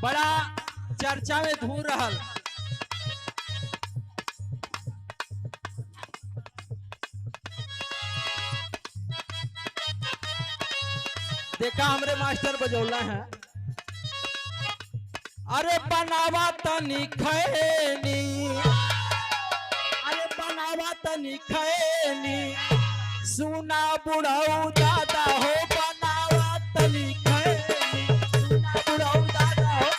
बड़ा चर्चा में धूम रहल। देखा हमरे मास्टर बजौला है, अरे बनावा तनी खैनी, अरे बनावा तनी खैनी, सुना बुढ़ऊ दादा हो बनावा तनी खैनी, सुना बुढ़ऊ दादा हो।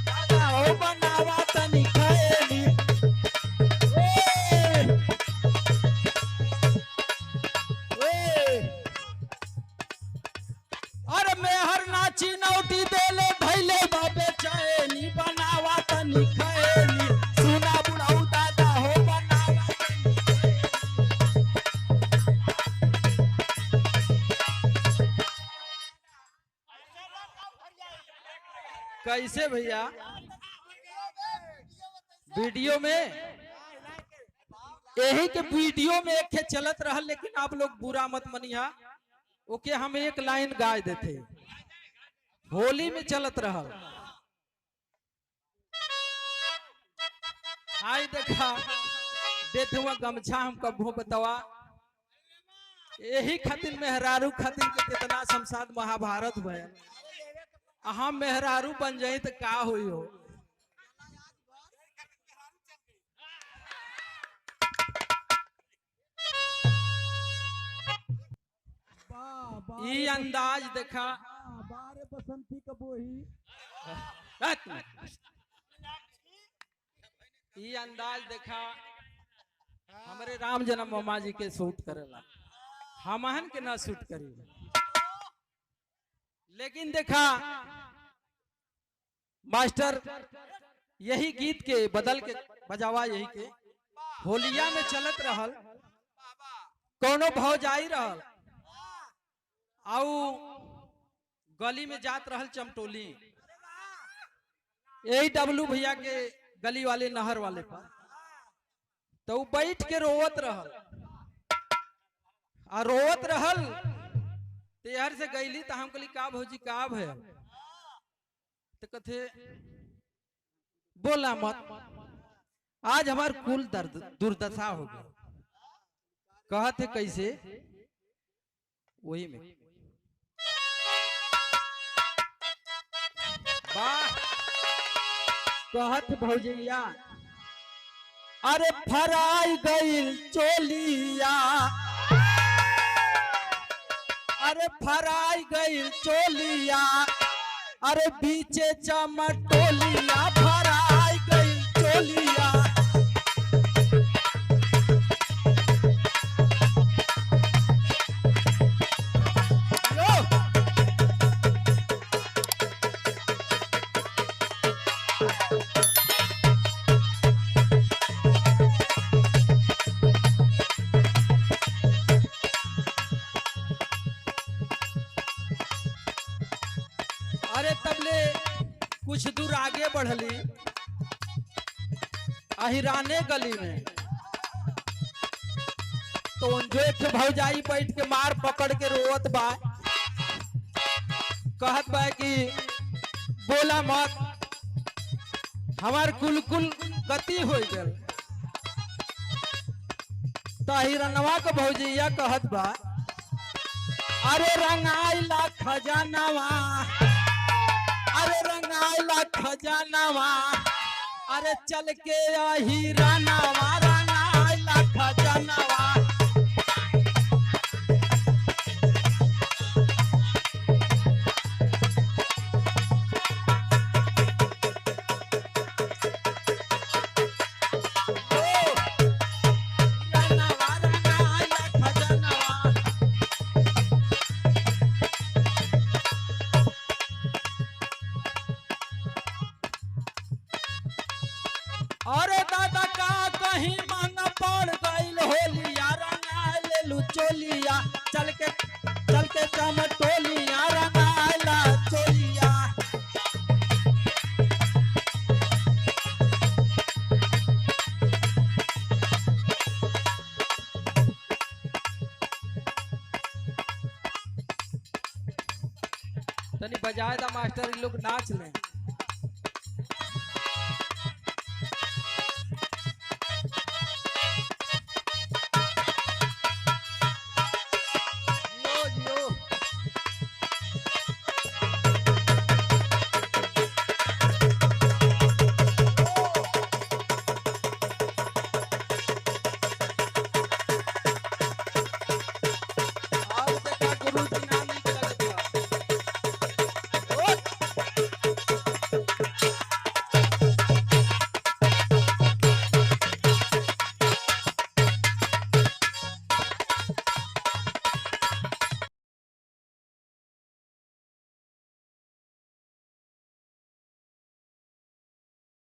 दादा हो बनावा तनी खैनी। अरे मेहर नाची नौटी देले भैले बाबे चैनी, बनावा तनी खैनी, सुना बुढ़ऊ दादा हो बनावा तनी खैनी। कैसे भैया वीडियो में, यही के वीडियो में एक चलत रहा, लेकिन आप लोग बुरा मत मनिया, ओके हम एक लाइन गाय देते, होली में चलत रहा। हाय देखा देते हुआ गमछा हम कबो बतावा, यही खातिर मेहरारू खातिर के कितना शमशाद महाभारत भयल। हम मेहरारू बन जाए तो का हुई हो। ये अंदाज देखा बारे बसंती कबोही, ये अंदाज देखा हमारे राम जन्म मामा जी के सूट करेला, हमहन के ना सूट करेला। लेकिन देखा मास्टर यही गीत के बदल के बजावा, यही के होलिया में चलत रहल, कोनो भौजाई रहल, आउ गली में जात रहल चमटोली, यही डब्लू भैया के गली वाले नहर वाले पर, तो वो बैठ के रोवत रहल, और रोवत रहल तेहर से गईली तो हम कहली का भौजी का भय, तो कथे बोला मत, आज हमार कुल दर्द दुर्दशा हो गया। कहते कैसे, वही में कहत भौजैया, अरे फराई गईल चोलिया, अरे फराई गईल चोलिया, अरे बीचे चमटोलिया, फराई गईल चोलिया। अरे तबले कुछ दूर आगे बढ़ली, अहिराने गली में, तो जो एक भौजाई बैठ के मार पकड़ के रोवत बा, कहत बा कि बोला मत, हमार कुल कुल गति हो गल। तो अहिरनवा के भौजैया कहत बा, अरे रंगाइला खजानवा, अरे रंगाइला खजानवा, अरे चल के अहिरानवा, रंगाइला खजानवा। अरे दादा का कहीं मांगा पड़ गईल होलिया, रंगाइले लुचोलिया, चल के चमटोलिया, रंगाइला चोलिया। बजाए दा मास्टर, इ लोग नाच लें।